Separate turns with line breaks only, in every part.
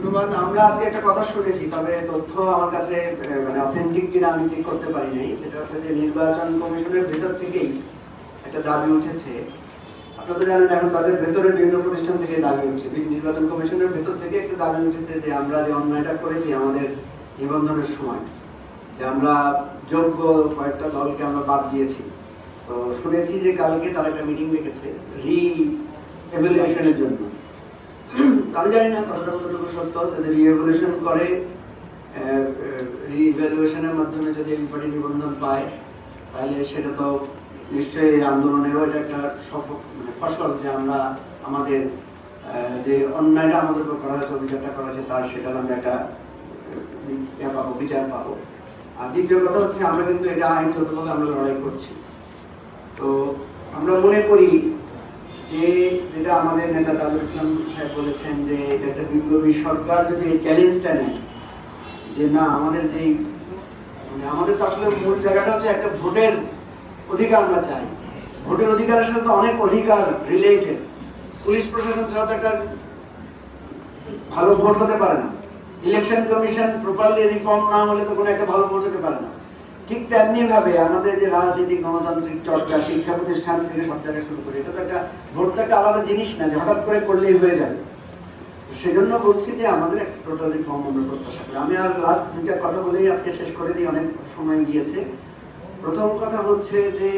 ধন্যবাদ। আমরা আজকে একটা কথা শুনেছি, তবে তথ্য আমার কাছে মানে অথেন্টিক কিনা আমি চেক করতে পারি নাই। সেটা হচ্ছে যে নির্বাচন কমিশনের ভেতর থেকেই একটা দাবি উঠেছে। আপনারা তো জানেন এখন তাদের ভেতরে বিভিন্ন প্রতিষ্ঠান থেকে দাবি উঠছে, নির্বাচন কমিশনের ভেতর থেকে একটা দাবি উঠেছে যে আমরা যে অন্যায়টা করেছি আমাদের নিবন্ধনের সময়, যে আমরা যোগ্য কয়েকটা দলকে আমরা বাদ দিয়েছি। তো শুনেছি যে কালকে তারা একটা মিটিং রেখেছে রি-এভ্যালুয়েশনের জন্য। আমি জানি না কতটা কতটুকু সত্য, যদি রি-এভ্যালুয়েশন করে, রি-ইভ্যালুয়েশনের মাধ্যমে যদি এমপিডি নিবন্ধন পায়, তাহলে সেটা তো নিশ্চয়ই আন্দোলনেরও এটা একটা মানে ফসল, যে আমরা আমাদের যে অন্যায়টা আমাদের উপর করা হয়েছে, অভিযোগটা করা হয়েছে, তার সেটা আমরা একটা পাবো, বিচার পাবো। আর দ্বিতীয় কথা হচ্ছে আমরা কিন্তু এটা আইনগতভাবে আমরা লড়াই করছি। তো আমরা মনে করি যে যেটা আমাদের নেতা তাজুল ইসলাম সাহেব বলেছেন, যে এটা একটা বিপ্লবী সরকার যদি এই চ্যালেঞ্জটা নেয় যে না আমাদের যেই মানে আমাদের তো আসলে মূল জায়গাটা হচ্ছে একটা ভোটের অধিকার আমরা চাই। ভোটের অধিকারের সাথে অনেক অধিকার রিলেটেড। পুলিশ প্রশাসন ছাড়া তো একটা ভালো ভোট হতে পারে না। ইলেকশন কমিশন প্রপারলি রিফর্ম না হলে তো কোনো একটা ভালো ভোট হতে পারে না। ঠিক তেমনি ভাবে আমাদের যে রাজনৈতিক গণতান্ত্রিক চর্চা শিক্ষা প্রতিষ্ঠান থেকে সব জায়গায় শুরু করে, এটা তো একটা ভোট তো একটা আলাদা জিনিস না যে হঠাৎ করে করলেই হয়ে যাবে। সেজন্য বলছি যে আমাদের একটা টোটাল রিফর্ম আমরা প্রত্যাশা করি। আমি আর লাস্ট দুইটা কথা বলেই আজকে শেষ করে দিই, অনেক সময় গিয়েছে। প্রথম কথা হচ্ছে যে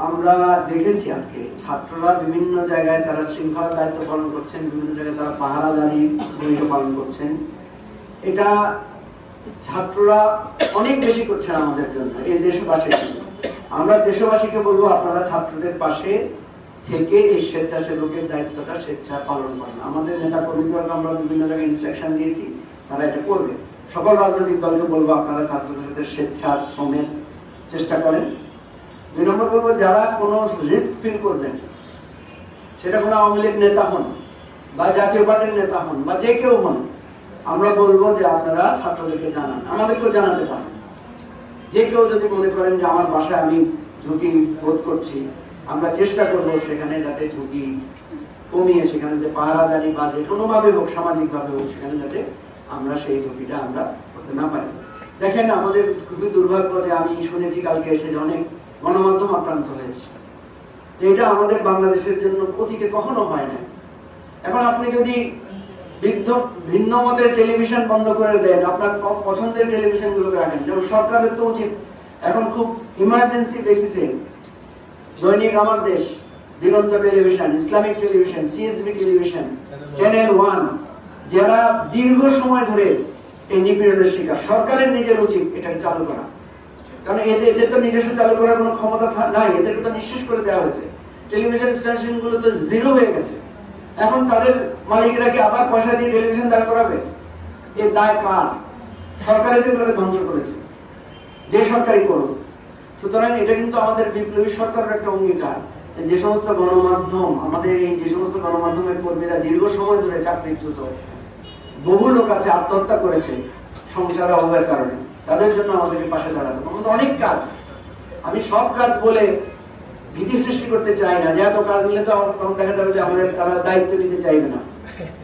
আমরা দেখেছি আজকে ছাত্ররা বিভিন্ন জায়গায় তারা শৃঙ্খলার দায়িত্ব পালন করছেন, বিভিন্ন জায়গায় তারা পাহারাদারি ভূমিকা পালন করছেন। এটা ছাত্ররা অনেক বেশি করছেন আমাদের জন্য, এই দেশবাসীর জন্য। আমরা দেশবাসীকে বলবো আপনারা ছাত্রদের পাশে থেকে এই স্বেচ্ছাসেবকের দায়িত্বটা স্বেচ্ছা পালন করেন। আমাদের নেতা কর্মীদেরকে আমরা বিভিন্ন জায়গায় ইনস্ট্রাকশন দিয়েছি, তারা এটা করবে। সকল রাজনৈতিক দলকে বলবো আপনারা ছাত্রদের সাথে স্বেচ্ছাশ্রমের চেষ্টা করেন। 2 নম্বর বলবো, যারা কোনো রিস্ক ফিল করবেন, সেটা কোনো আওয়ামী লীগ নেতা হন বা জাতীয় পার্টির নেতা হন বা যে কেউ হন, আমরা বলবো যে আপনারা ছাত্রদেরকে জানান, আমাদেরকেও জানাতে পারেন। যে কেউ যদি মনে করেন যে আমার বাসায় আমি ঝুঁকি বোধ করছি, আমরা চেষ্টা করবো সেখানে যাতে ঝুঁকি কমিয়ে, সেখানে যে পাহারাদারি বা যে কোনোভাবে হোক, সামাজিকভাবে হোক, সেখানে যাতে আমরা সেই ঝুঁকিটা আমরা করতে না পারি। দেখেন আমাদের খুবই দুর্ভাগ্য যে আমি শুনেছি কালকে এসে যে অনেক গণমাধ্যম আক্রান্ত হয়েছে, যে এটা আমাদের বাংলাদেশের জন্য অতীতে কখনো হয় না। এখন আপনি যদি ভিন্ন মতের টেলিভিশন বন্ধ করে দেন, আপনার পছন্দের টেলিভিশন গুলোকে রাখেন, যেমন সরকারের তো উচিত এখন খুব ইমার্জেন্সি বেসিসে Dainik Amar Desh, Diganta television, Islamic television, CSB television, channel 1, যারা দীর্ঘ সময় ধরে এই নিপীড়নের শিকার, সরকারের নিজের উচিত এটাকে চালু করা। কারণ এদের তো নিজস্ব চালু করার কোনো ক্ষমতা নাই, এদেরকে তো নিঃশেষ করে দেওয়া হয়েছে। টেলিভিশন স্টেশনগুলো তো জিরো হয়ে গেছে। এখন তাদের মালিকরা কি আবার পয়সা দিয়ে টেলিভিশন দাঁড় করাবে? এর দায় কার? সরকার এদেরগুলোকে ধ্বংস করেছে, যে সরকারই করুক। সুতরাং এটা কিন্তু আমাদের বিপ্লবী সরকারের একটা অঙ্গীকার, যে সমস্ত গণমাধ্যম, আমাদের এই যে সমস্ত গণমাধ্যমের কর্মীরা দীর্ঘ সময় ধরে চাকরিচ্যুত, বহু লোক আছে আত্মহত্যা করেছে সংসারে অভাবের কারণে, তাদের জন্য আমাদেরকে পাশে দাঁড়াতে হবে। আমাদের অনেক কাজ, আমি সব কাজ বলে ভীতি সৃষ্টি করতে চাই না, যে এত কাজ নিলে তো তখন দেখা যাবে যে আমাদের তারা দায়িত্ব নিতে চাইবে না।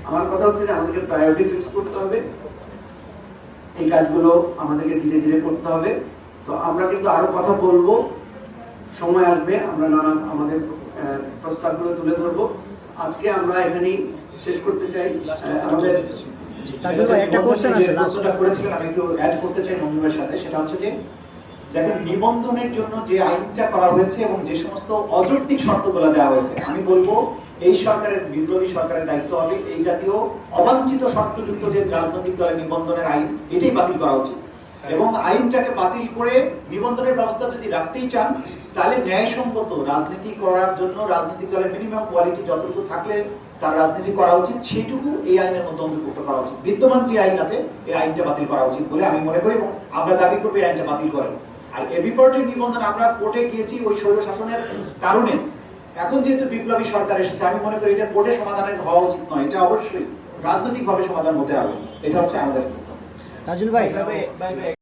আমার কথা হচ্ছে যে আমাদেরকে প্রায়োরিটি ফিক্স করতে হবে, এই কাজগুলো আমাদেরকে ধীরে ধীরে করতে হবে। তো আমরা কিন্তু আরো কথা বলবো, সময় আসবে আমরা নানা আমাদের প্রস্তাবগুলো তুলে ধরবো। আজকে আমরা এখানেই শেষ করতে চাই। আমাদের
একটা কোশ্চেন আছে,
প্রশ্নটা করেছিলেন, আমি একটু অ্যাড করতে চাই মঞ্জুরের সাথে। সেটা হচ্ছে যে দেখেন নিবন্ধনের জন্য যে আইনটা করা হয়েছে এবং যে সমস্ত অযৌক্তিক শর্তগুলো দেওয়া হয়েছে, আমি বলবো এই সরকারের, বিপ্লবী সরকারের দায়িত্ব হবে এই জাতীয় অবাঞ্ছিত শর্তযুক্ত যে রাজনৈতিক দলের নিবন্ধনের আইন, এটাই বাতিল করা উচিত। এবং আইনটাকে বাতিল করে নিবন্ধনের ব্যবস্থা যদি রাখতেই চান, তাহলে ন্যায়সঙ্গত রাজনীতি করার জন্য রাজনৈতিক দলের মিনিমাম কোয়ালিটি যতটুকু থাকলে তার রাজনীতি করা উচিত, সেইটুকু এই আইনের মধ্যে অন্তর্ভুক্ত করা উচিত। বিদ্যমান যে আইন আছে এই আইনটা বাতিল করা উচিত বলে আমি মনে করি, এবং আমরা দাবি করবো এই আইনটা বাতিল করেন। আর এবি পার্টির নিবন্ধন আমরা কোর্টে গিয়েছি ওই স্বৈর শাসনের কারণে। এখন যেহেতু বিপ্লবী সরকার এসেছে, আমি মনে করি এটা কোর্টে সমাধানের হওয়া উচিত নয়, এটা অবশ্যই রাজনৈতিক ভাবে সমাধান হতে হবে। এটা হচ্ছে আমাদের।
তাজুল ভাই